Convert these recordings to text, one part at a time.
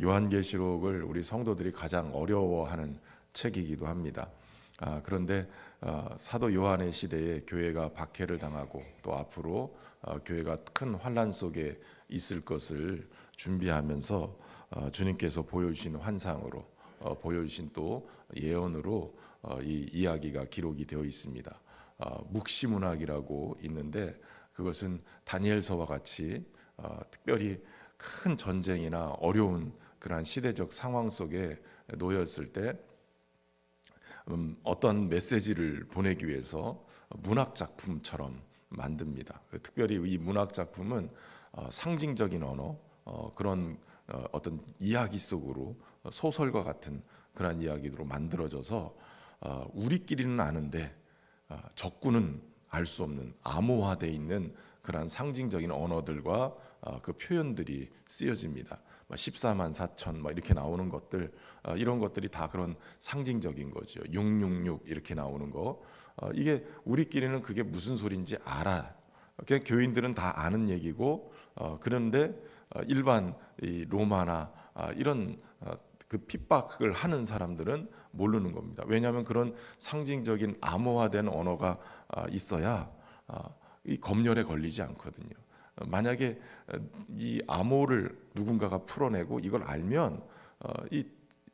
요한계시록을 우리 성도들이 가장 어려워하는 책이기도 합니다. 그런데 사도 요한의 시대에 교회가 박해를 당하고 또 앞으로 교회가 큰 환난 속에 있을 것을 준비하면서 주님께서 보여주신 환상으로 보여주신 또 예언으로 이 이야기가 기록이 되어 있습니다. 묵시문학이라고 있는데 그것은 다니엘서와 같이 특별히 큰 전쟁이나 어려운 그러한 시대적 상황 속에 놓였을 때 어떤 메시지를 보내기 위해서 문학 작품처럼 만듭니다. 특별히 이 문학 작품은 상징적인 언어, 그런 어떤 이야기 속으로 소설과 같은 그런 이야기로 만들어져서 우리끼리는 아는데 적군은 알 수 없는 암호화되어 있는 그러한 상징적인 언어들과 그 표현들이 쓰여집니다. 14만 4천 이렇게 나오는 것들, 이런 것들이 다 그런 상징적인 거죠. 666 이렇게 나오는 거, 이게 우리끼리는 그게 무슨 소리인지 알아. 그냥 교인들은 다 아는 얘기고, 그런데 일반 이 로마나 이런 그 핍박을 하는 사람들은 모르는 겁니다. 왜냐하면 그런 상징적인 암호화된 언어가 있어야 이 검열에 걸리지 않거든요. 만약에 이 암호를 누군가가 풀어내고 이걸 알면 이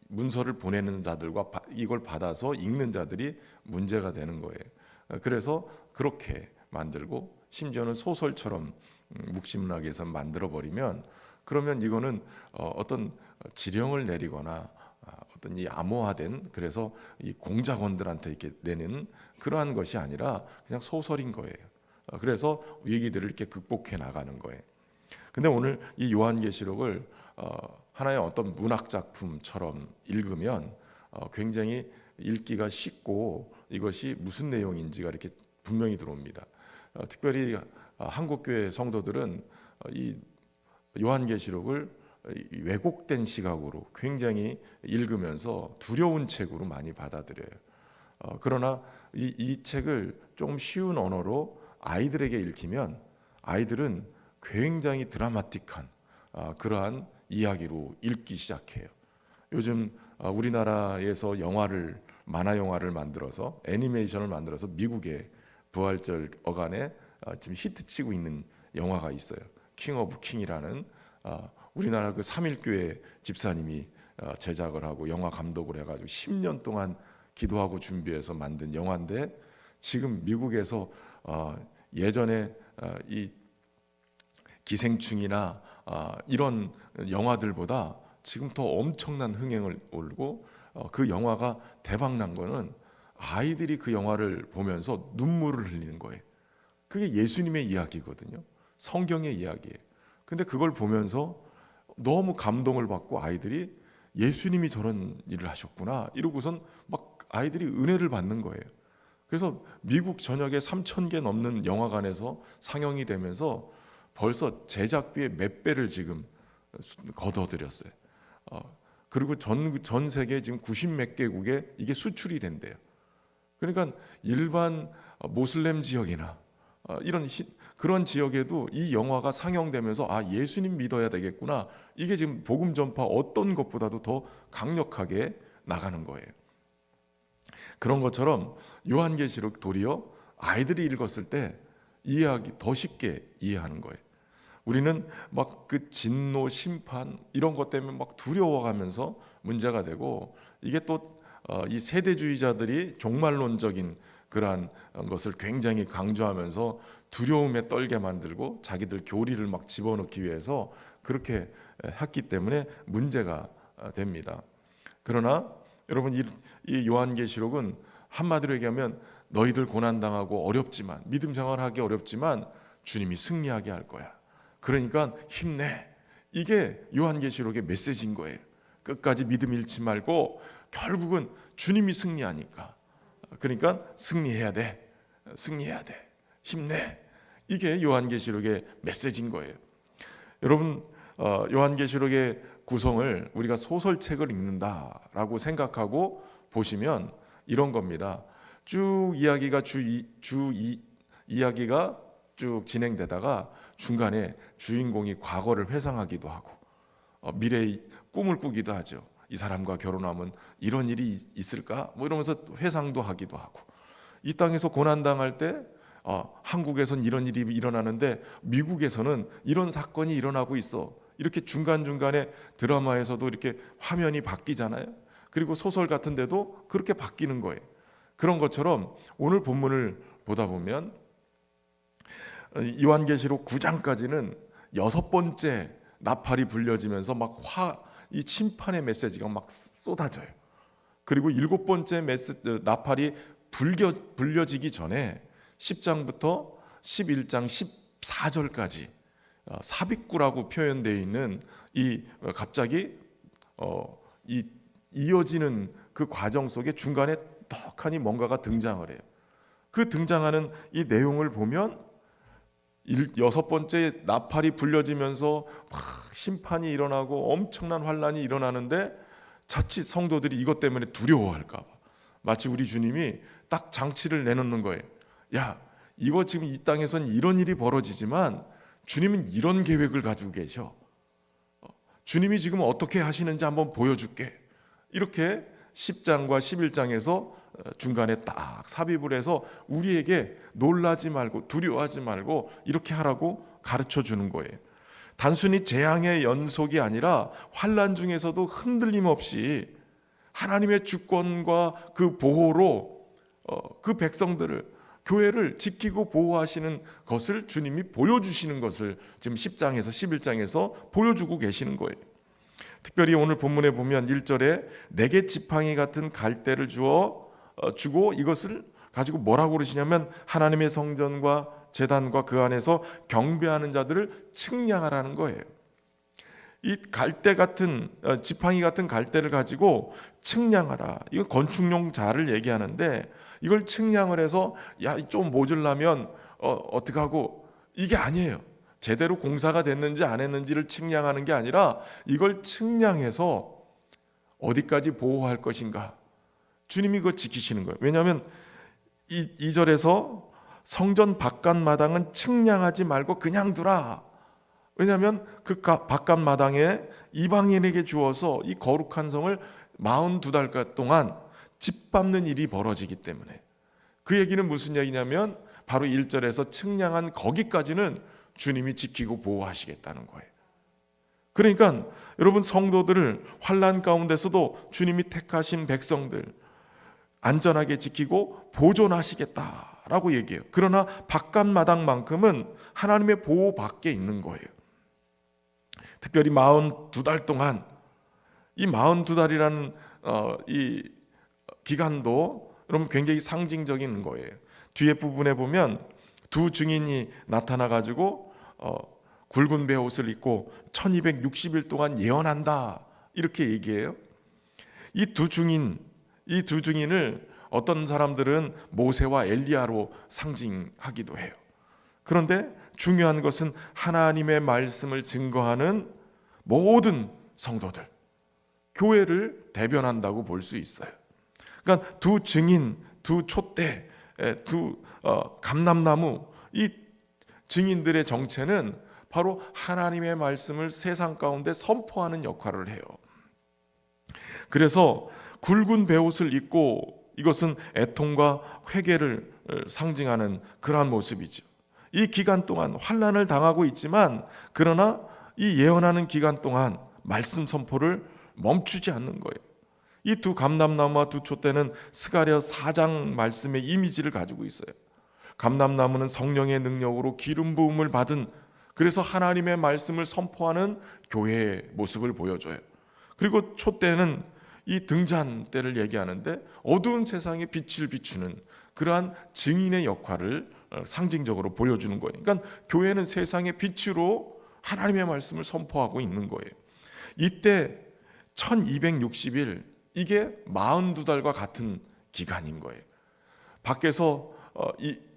문서를 보내는 자들과 이걸 받아서 읽는 자들이 문제가 되는 거예요. 그래서 그렇게 만들고 심지어는 소설처럼 묵시문학에서 만들어 버리면 그러면 이거는 어떤 지령을 내리거나 어떤 이 암호화된 그래서 이 공작원들한테 이렇게 내는 그러한 것이 아니라 그냥 소설인 거예요. 그래서 위기들을 이렇게 극복해 나가는 거예요. 근데 오늘 이 요한계시록을 하나의 어떤 문학 작품처럼 읽으면 굉장히 읽기가 쉽고 이것이 무슨 내용인지가 이렇게 분명히 들어옵니다. 특별히 한국교회 성도들은 이 요한계시록을 왜곡된 시각으로 굉장히 읽으면서 두려운 책으로 많이 받아들여요. 그러나 이 책을 좀 쉬운 언어로 아이들에게 읽히면 아이들은 굉장히 드라마틱한 그러한 이야기로 읽기 시작해요. 요즘 우리나라에서 만화 영화를 만들어서 애니메이션을 만들어서 미국의 부활절 어간에 지금 히트치고 있는 영화가 있어요. 킹 오브 킹이라는 우리나라 그 삼일교회 집사님이 제작을 하고 영화 감독을 해가지고 10년 동안 기도하고 준비해서 만든 영화인데 지금 미국에서 예전에 이 기생충이나 이런 영화들보다 지금 더 엄청난 흥행을 올고 그 영화가 대박 난 거는 아이들이 그 영화를 보면서 눈물을 흘리는 거예요. 그게 예수님의 이야기거든요. 성경의 이야기예요. 근데 그걸 보면서 너무 감동을 받고 아이들이 예수님이 저런 일을 하셨구나 이러고선 막 아이들이 은혜를 받는 거예요. 그래서 미국 전역에 3,000개 넘는 영화관에서 상영이 되면서 벌써 제작비의 몇 배를 지금 거둬들였어요. 그리고 전 세계 지금 90몇 개국에 이게 수출이 된대요. 그러니까 일반 모슬렘 지역이나 이런 그런 지역에도 이 영화가 상영되면서 예수님 믿어야 되겠구나. 이게 지금 복음 전파 어떤 것보다도 더 강력하게 나가는 거예요. 그런 것처럼 요한계시록 도리어 아이들이 읽었을 때 이해하기 더 쉽게 이해하는 거예요. 우리는 막 그 진노, 심판 이런 것 때문에 막 두려워가면서 문제가 되고 이게 또 이 세대주의자들이 종말론적인 그러한 것을 굉장히 강조하면서 두려움에 떨게 만들고 자기들 교리를 막 집어넣기 위해서 그렇게 했기 때문에 문제가 됩니다. 그러나 여러분 이 요한계시록은 한마디로 얘기하면 너희들 고난당하고 어렵지만 믿음 생활하기 어렵지만 주님이 승리하게 할 거야. 그러니까 힘내. 이게 요한계시록의 메시지인 거예요. 끝까지 믿음 잃지 말고 결국은 주님이 승리하니까. 그러니까 승리해야 돼. 승리해야 돼. 힘내. 이게 요한계시록의 메시지인 거예요. 여러분 요한계시록의 구성을 우리가 소설책을 읽는다라고 생각하고 보시면 이런 겁니다. 쭉 이야기가 이야기가 쭉 진행되다가 중간에 주인공이 과거를 회상하기도 하고 미래의 꿈을 꾸기도 하죠. 이 사람과 결혼하면 이런 일이 있을까? 뭐 이러면서 회상도 하기도 하고, 이 땅에서 고난당할 때 한국에선 이런 일이 일어나는데 미국에서는 이런 사건이 일어나고 있어. 이렇게 중간중간에 드라마에서도 이렇게 화면이 바뀌잖아요. 그리고 소설 같은 데도 그렇게 바뀌는 거예요. 그런 것처럼 오늘 본문을 보다 보면 요한계시록 9장까지는 6번째 나팔이 불려지면서 막 이 심판의 메시지가 막 쏟아져요. 그리고 7번째 나팔이 불려지기 전에 10장부터 11장 14절까지 삽입구라고 표현되어 있는 갑자기 이어지는 그 과정 속에 중간에 떡하니 뭔가가 등장을 해요. 그 등장하는 이 내용을 보면 6번째 나팔이 불려지면서 막 심판이 일어나고 엄청난 환란이 일어나는데 자칫 성도들이 이것 때문에 두려워할까 봐 마치 우리 주님이 딱 장치를 내놓는 거예요. 야, 이거 지금 이 땅에선 이런 일이 벌어지지만 주님은 이런 계획을 가지고 계셔. 주님이 지금 어떻게 하시는지 한번 보여줄게. 이렇게 10장과 11장에서 중간에 딱 삽입을 해서 우리에게 놀라지 말고 두려워하지 말고 이렇게 하라고 가르쳐 주는 거예요. 단순히 재앙의 연속이 아니라 환난 중에서도 흔들림 없이 하나님의 주권과 그 보호로 그 백성들을, 교회를 지키고 보호하시는 것을 주님이 보여주시는 것을 지금 10장에서 11장에서 보여주고 계시는 거예요. 특별히 오늘 본문에 보면 1절에 내게 지팡이 같은 갈대를 주고 이것을 가지고 뭐라고 그러시냐면 하나님의 성전과 제단과 그 안에서 경배하는 자들을 측량하라는 거예요. 이 갈대 같은 지팡이 같은 갈대를 가지고 측량하라. 이거 건축용 자를 얘기하는데 이걸 측량을 해서 야, 좀 모자라면 어떻게 하고, 이게 아니에요. 제대로 공사가 됐는지 안 했는지를 측량하는 게 아니라 이걸 측량해서 어디까지 보호할 것인가. 주님이 그거 지키시는 거예요. 왜냐하면 2절에서 성전 바깥 마당은 측량하지 말고 그냥 두라. 왜냐하면 그 바깥 마당에 이방인에게 주어서 이 거룩한 성을 42달 동안 짓밟는 일이 벌어지기 때문에. 그 얘기는 무슨 얘기냐면 바로 1절에서 측량한 거기까지는 주님이 지키고 보호하시겠다는 거예요. 그러니까 여러분, 성도들을 환난 가운데서도 주님이 택하신 백성들 안전하게 지키고 보존하시겠다라고 얘기해요. 그러나 바깥 마당만큼은 하나님의 보호 밖에 있는 거예요. 특별히 42달 동안, 이 42달이라는 이 기간도 여러분 굉장히 상징적인 거예요. 뒤에 부분에 보면 두 증인이 나타나 가지고 굵은 베옷을 입고 1260일 동안 예언한다 이렇게 얘기해요. 이 두 증인을 어떤 사람들은 모세와 엘리야로 상징하기도 해요. 그런데 중요한 것은 하나님의 말씀을 증거하는 모든 성도들, 교회를 대변한다고 볼 수 있어요. 그러니까 두 증인, 두 촛대, 두 감람나무, 이 증인들의 정체는 바로 하나님의 말씀을 세상 가운데 선포하는 역할을 해요. 그래서 굵은 베옷을 입고, 이것은 애통과 회개를 상징하는 그러한 모습이죠. 이 기간 동안 환난을 당하고 있지만 그러나 이 예언하는 기간 동안 말씀 선포를 멈추지 않는 거예요. 이 두 감람나무와 두 촛대는 스가랴 4장 말씀의 이미지를 가지고 있어요. 감람나무는 성령의 능력으로 기름 부음을 받은, 그래서 하나님의 말씀을 선포하는 교회의 모습을 보여줘요. 그리고 촛대는 이 등잔대를 얘기하는데 어두운 세상에 빛을 비추는 그러한 증인의 역할을 상징적으로 보여주는 거예요. 그러니까 교회는 세상의 빛으로 하나님의 말씀을 선포하고 있는 거예요. 이때 1260일, 이게 42달과 같은 기간인 거예요. 밖에서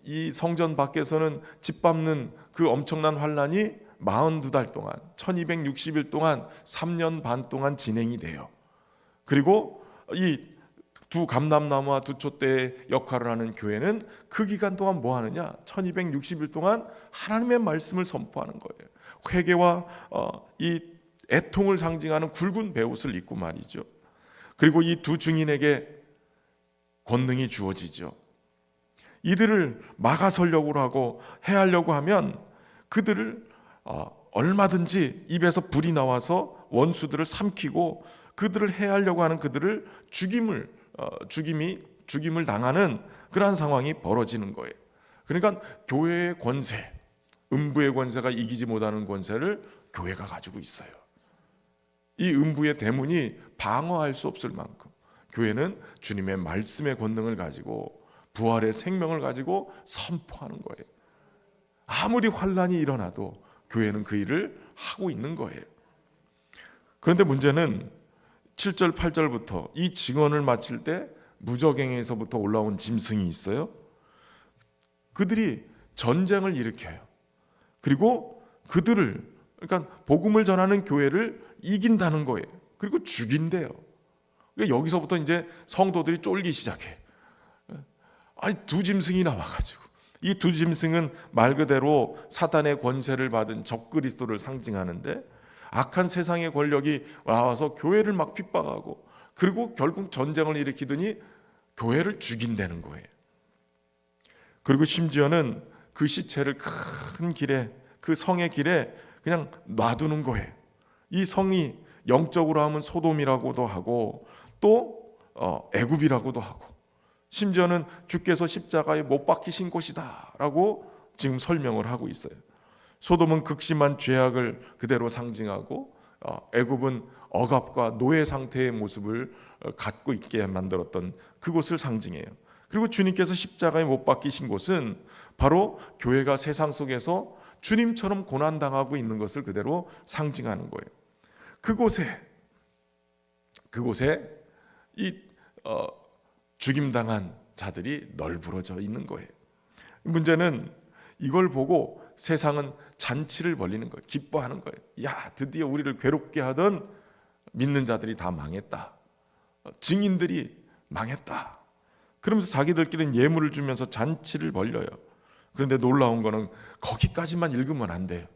이 성전 밖에서는 짓밟는 그 엄청난 환란이 42달 동안 1260일 동안 3년 반 동안 진행이 돼요. 그리고 이 두 감람나무와 두 촛대의 역할을 하는 교회는 그 기간 동안 뭐 하느냐? 1260일 동안 하나님의 말씀을 선포하는 거예요. 회개와 이 애통을 상징하는 굵은 베옷을 입고 말이죠. 그리고 이 두 증인에게 권능이 주어지죠. 이들을 막아서려고 하고 해하려고 하면 그들을 얼마든지 입에서 불이 나와서 원수들을 삼키고 그들을 해하려고 하는 그들을 죽임을 당하는 그러한 상황이 벌어지는 거예요. 그러니까 교회의 권세, 음부의 권세가 이기지 못하는 권세를 교회가 가지고 있어요. 이 음부의 대문이 방어할 수 없을 만큼 교회는 주님의 말씀의 권능을 가지고 부활의 생명을 가지고 선포하는 거예요. 아무리 환란이 일어나도 교회는 그 일을 하고 있는 거예요. 그런데 문제는 7절 8절부터 이 증언을 마칠 때 무저갱에서부터 올라온 짐승이 있어요. 그들이 전쟁을 일으켜요. 그리고 그들을, 그러니까 복음을 전하는 교회를 이긴다는 거예요. 그리고 죽인대요. 그러니까 여기서부터 이제 성도들이 쫄기 시작해. 아니, 두 짐승이 나와가지고, 이 두 짐승은 말 그대로 사탄의 권세를 받은 적그리스도를 상징하는데, 악한 세상의 권력이 나와서 교회를 막 핍박하고, 그리고 결국 전쟁을 일으키더니 교회를 죽인다는 거예요. 그리고 심지어는 그 시체를 큰 길에, 그 성의 길에 그냥 놔두는 거예요. 이 성이 영적으로 하면 소돔이라고도 하고 또 애굽이라고도 하고, 심지어는 주께서 십자가에 못 박히신 곳이다라고 지금 설명을 하고 있어요. 소돔은 극심한 죄악을 그대로 상징하고, 애굽은 억압과 노예 상태의 모습을 갖고 있게 만들었던 그곳을 상징해요. 그리고 주님께서 십자가에 못 박히신 곳은 바로 교회가 세상 속에서 주님처럼 고난당하고 있는 것을 그대로 상징하는 거예요. 그곳에 이 죽임당한 자들이 널브러져 있는 거예요. 문제는 이걸 보고 세상은 잔치를 벌이는 거예요. 기뻐하는 거예요. 야, 드디어 우리를 괴롭게 하던 믿는 자들이 다 망했다. 증인들이 망했다. 그러면서 자기들끼리는 예물을 주면서 잔치를 벌려요. 그런데 놀라운 거는 거기까지만 읽으면 안 돼요.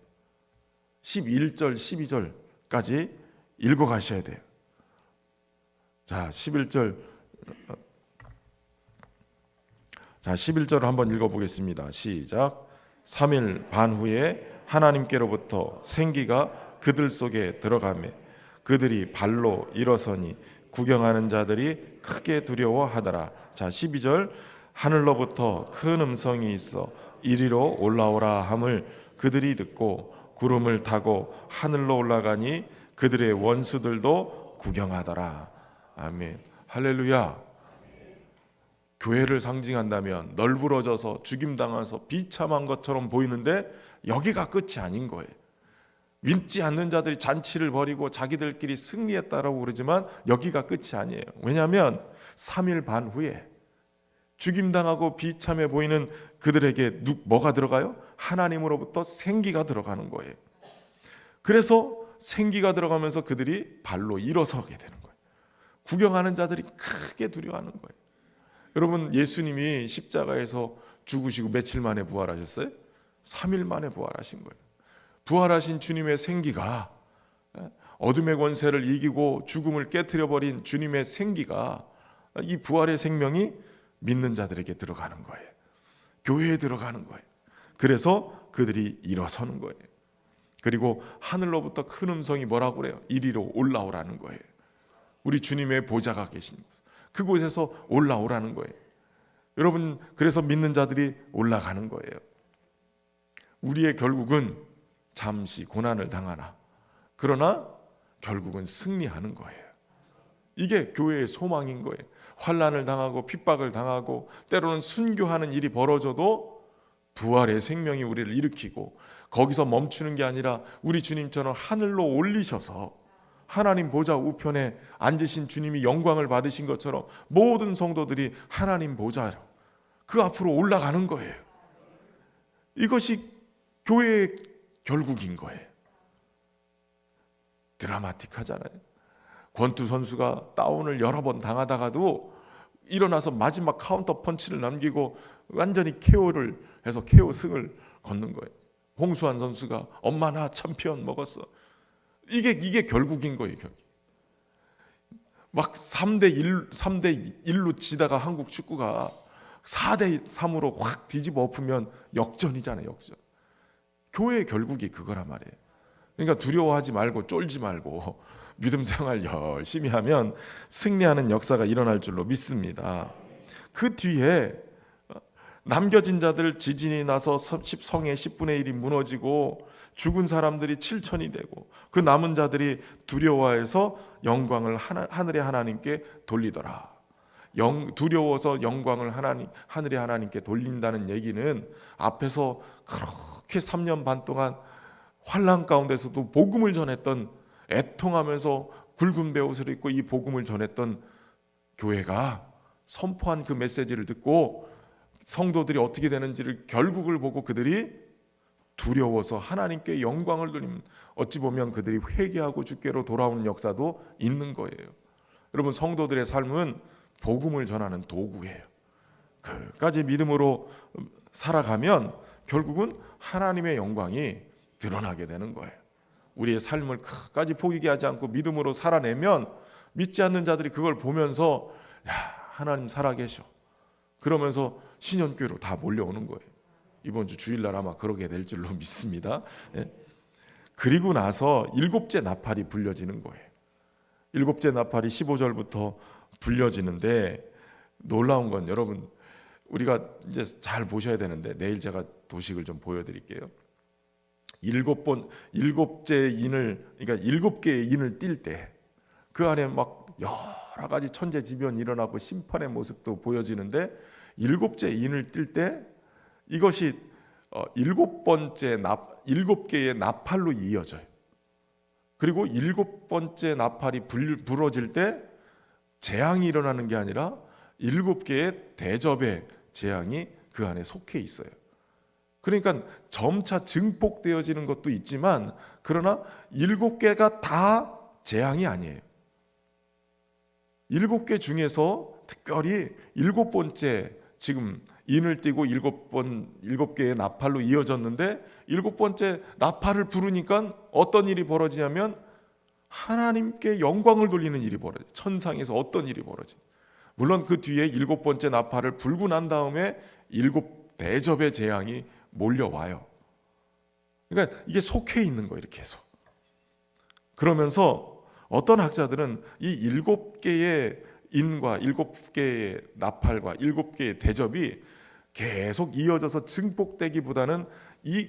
11절, 12절까지 읽어 가셔야 돼요. 자, 11절을 한번 읽어보겠습니다. 시작. 3일 반 후에 하나님께로부터 생기가 그들 속에 들어가매 그들이 발로 일어서니 구경하는 자들이 크게 두려워하더라. 자, 12절. 하늘로부터 큰 음성이 있어 이리로 올라오라 함을 그들이 듣고 구름을 타고 하늘로 올라가니 그들의 원수들도 구경하더라. 아멘. 할렐루야. 교회를 상징한다면 널브러져서 죽임당해서 비참한 것처럼 보이는데 여기가 끝이 아닌 거예요. 믿지 않는 자들이 잔치를 벌이고 자기들끼리 승리했다라고 그러지만 여기가 끝이 아니에요. 왜냐하면 3일 반 후에 죽임당하고 비참해 보이는 그들에게 뭐가 들어가요? 하나님으로부터 생기가 들어가는 거예요. 그래서 생기가 들어가면서 그들이 발로 일어서게 되는 거예요. 구경하는 자들이 크게 두려워하는 거예요. 여러분, 예수님이 십자가에서 죽으시고 며칠 만에 부활하셨어요? 3일 만에 부활하신 거예요. 부활하신 주님의 생기가, 어둠의 권세를 이기고 죽음을 깨트려버린 주님의 생기가, 이 부활의 생명이 믿는 자들에게 들어가는 거예요. 교회에 들어가는 거예요. 그래서 그들이 일어서는 거예요. 그리고 하늘로부터 큰 음성이 뭐라고 그래요? 이리로 올라오라는 거예요. 우리 주님의 보좌가 계신 곳, 그곳에서 올라오라는 거예요. 여러분, 그래서 믿는 자들이 올라가는 거예요. 우리의 결국은 잠시 고난을 당하나 그러나 결국은 승리하는 거예요. 이게 교회의 소망인 거예요. 환난을 당하고 핍박을 당하고 때로는 순교하는 일이 벌어져도 부활의 생명이 우리를 일으키고 거기서 멈추는 게 아니라 우리 주님처럼 하늘로 올리셔서 하나님 보좌 우편에 앉으신 주님이 영광을 받으신 것처럼 모든 성도들이 하나님 보좌로 그 앞으로 올라가는 거예요. 이것이 교회의 결국인 거예요. 드라마틱하잖아요. 권투 선수가 다운을 여러 번 당하다가도 일어나서 마지막 카운터 펀치를 남기고 완전히 KO를 해서 KO 승을 거는 거예요. 홍수환 선수가 엄마 나 챔피언 먹었어. 이게 결국인 거예요. 막 3대 1로 지다가 한국 축구가 4대 3으로 확 뒤집어 엎으면 역전이잖아요. 역전. 교회의 결국이 그거란 말이에요. 그러니까 두려워하지 말고 쫄지 말고 믿음 생활 열심히 하면 승리하는 역사가 일어날 줄로 믿습니다. 그 뒤에 남겨진 자들 지진이 나서 성의 10분의 1이 무너지고 죽은 사람들이 7천이 되고 그 남은 자들이 두려워해서 영광을 하늘의 하나님께 돌리더라. 두려워서 영광을 하늘의 하나님께 돌린다는 얘기는 앞에서 그렇게 3년 반 동안 환난 가운데서도 복음을 전했던, 애통하면서 굵은 베옷을 입고 이 복음을 전했던 교회가 선포한 그 메시지를 듣고 성도들이 어떻게 되는지를 결국을 보고 그들이 두려워서 하나님께 영광을 돌리면 어찌 보면 그들이 회개하고 주께로 돌아오는 역사도 있는 거예요. 여러분, 성도들의 삶은 복음을 전하는 도구예요. 그까지 믿음으로 살아가면 결국은 하나님의 영광이 드러나게 되는 거예요. 우리의 삶을 끝까지 포기하지 하지 않고 믿음으로 살아내면 믿지 않는 자들이 그걸 보면서 야, 하나님 살아계셔. 그러면서 신현교회로 다 몰려오는 거예요. 이번 주 주일날 아마 그러게 될 줄로 믿습니다. 그리고 나서 일곱째 나팔이 불려지는 거예요. 일곱째 나팔이 15절부터 불려지는데 놀라운 건 여러분, 우리가 이제 잘 보셔야 되는데 내일 제가 도식을 좀 보여드릴게요. 일곱째 인을, 그러니까 7개의 인을 띌 때 그 안에 막 여러 가지 천재지변이 일어나고 심판의 모습도 보여지는데, 7째 인을 뜰 때 이것이 7개의 나팔로 이어져요. 그리고 7번째 나팔이 불어질 때 재앙이 일어나는 게 아니라 7개의 대접의 재앙이 그 안에 속해 있어요. 그러니까 점차 증폭되어지는 것도 있지만, 그러나 7개가 다 재앙이 아니에요. 7개 중에서 특별히 7번째, 지금 인을 띄고 7개의 나팔로 이어졌는데 7번째 나팔을 부르니까 어떤 일이 벌어지냐면 하나님께 영광을 돌리는 일이 벌어져요. 천상에서 어떤 일이 벌어져요. 물론 그 뒤에 7번째 나팔을 불고 난 다음에 7대접의 재앙이 몰려와요. 그러니까 이게 속해 있는 거예요. 이렇게 해서. 그러면서 어떤 학자들은 이 7개의 인과 7개의 나팔과 7개의 대접이 계속 이어져서 증폭되기보다는 이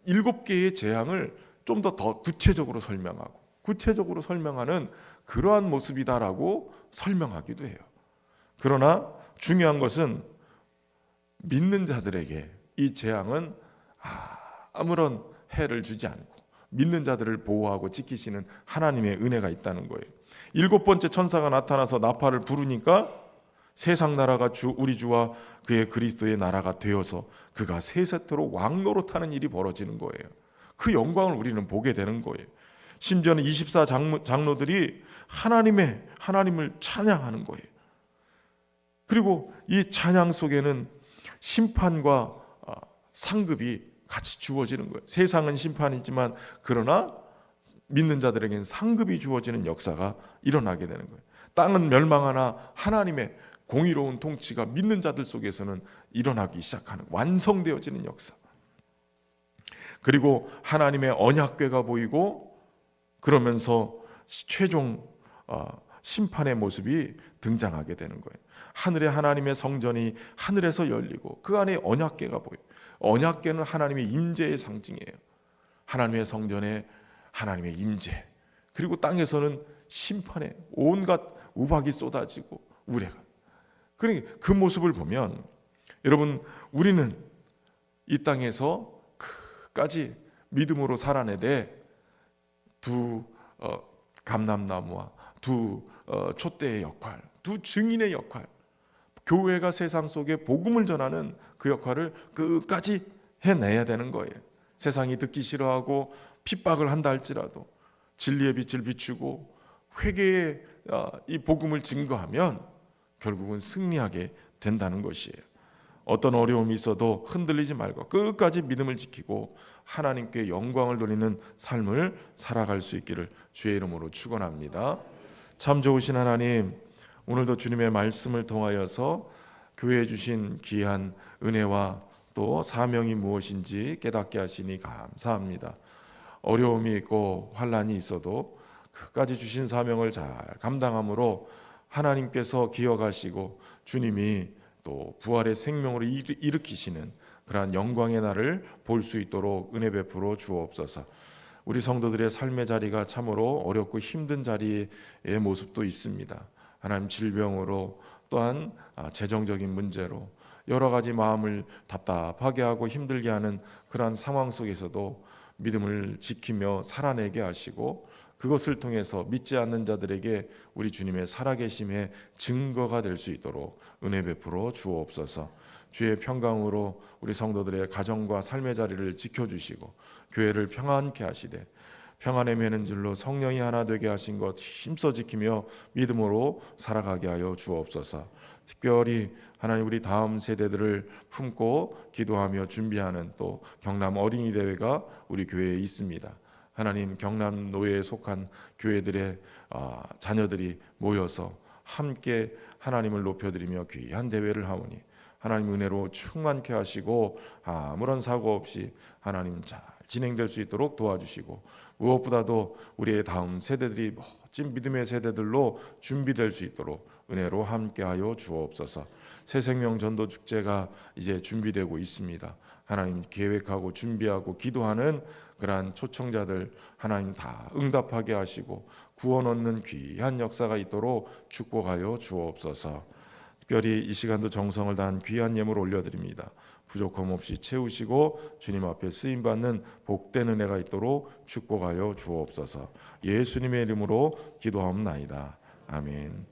7개의 재앙을 좀 더 구체적으로 설명하는 그러한 모습이다라고 설명하기도 해요. 그러나 중요한 것은 믿는 자들에게 이 재앙은 아무런 해를 주지 않고 믿는 자들을 보호하고 지키시는 하나님의 은혜가 있다는 거예요. 7번째 천사가 나타나서 나팔을 부르니까 세상 나라가 우리 주와 그의 그리스도의 나라가 되어서 그가 세세토록 왕노릇하는 일이 벌어지는 거예요. 그 영광을 우리는 보게 되는 거예요. 심지어는 24 장로들이 하나님을 찬양하는 거예요. 그리고 이 찬양 속에는 심판과 상급이 같이 주어지는 거예요. 세상은 심판이지만 그러나 믿는 자들에게는 상급이 주어지는 역사가 일어나게 되는 거예요. 땅은 멸망하나 하나님의 공의로운 통치가 믿는 자들 속에서는 일어나기 시작하는, 완성되어지는 역사. 그리고 하나님의 언약궤가 보이고 그러면서 최종 심판의 모습이 등장하게 되는 거예요. 하늘의 하나님의 성전이 하늘에서 열리고 그 안에 언약궤가 보여요. 언약궤는 하나님의 임재의 상징이에요. 하나님의 성전에 하나님의 임재, 그리고 땅에서는 심판의 온갖 우박이 쏟아지고 우레가. 그러니까 그 모습을 보면 여러분, 우리는 이 땅에서 끝까지 믿음으로 살아내되 두 감람나무와 두 촛대의 역할, 두 증인의 역할, 교회가 세상 속에 복음을 전하는 그 역할을 끝까지 해내야 되는 거예요. 세상이 듣기 싫어하고 핍박을 한다 할지라도 진리의 빛을 비추고 회개의 이 복음을 증거하면 결국은 승리하게 된다는 것이에요. 어떤 어려움이 있어도 흔들리지 말고 끝까지 믿음을 지키고 하나님께 영광을 돌리는 삶을 살아갈 수 있기를 주의 이름으로 축원합니다. 참 좋으신 하나님, 오늘도 주님의 말씀을 통하여서 교회에 주신 귀한 은혜와 또 사명이 무엇인지 깨닫게 하시니 감사합니다. 어려움이 있고 환난이 있어도 그까지 주신 사명을 잘 감당함으로 하나님께서 기억하시고 주님이 또 부활의 생명으로 일으키시는 그러한 영광의 날을 볼 수 있도록 은혜 베풀어 주옵소서. 우리 성도들의 삶의 자리가 참으로 어렵고 힘든 자리의 모습도 있습니다. 하나님, 질병으로 또한 재정적인 문제로 여러 가지 마음을 답답하게 하고 힘들게 하는 그러한 상황 속에서도 믿음을 지키며 살아내게 하시고 그것을 통해서 믿지 않는 자들에게 우리 주님의 살아계심의 증거가 될 수 있도록 은혜 베풀어 주옵소서. 주의 평강으로 우리 성도들의 가정과 삶의 자리를 지켜주시고 교회를 평안케 하시되 평안에 매는 줄로 성령이 하나 되게 하신 것 힘써 지키며 믿음으로 살아가게 하여 주옵소서. 특별히 하나님, 우리 다음 세대들을 품고 기도하며 준비하는 또 경남 어린이 대회가 우리 교회에 있습니다. 하나님, 경남 노예에 속한 교회들의 자녀들이 모여서 함께 하나님을 높여드리며 귀한 대회를 하오니 하나님 은혜로 충만케 하시고 아무런 사고 없이 하나님 잘 진행될 수 있도록 도와주시고 무엇보다도 우리의 다음 세대들이 멋진 믿음의 세대들로 준비될 수 있도록 은혜로 함께하여 주옵소서. 새생명 전도 축제가 이제 준비되고 있습니다. 하나님, 계획하고 준비하고 기도하는 그러한 초청자들 하나님 다 응답하게 하시고 구원 얻는 귀한 역사가 있도록 축복하여 주옵소서. 특별히 이 시간도 정성을 다한 귀한 예물 올려드립니다. 부족함 없이 채우시고 주님 앞에 쓰임받는 복된 은혜가 있도록 축복하여 주옵소서. 예수님의 이름으로 기도하옵나이다. 아멘.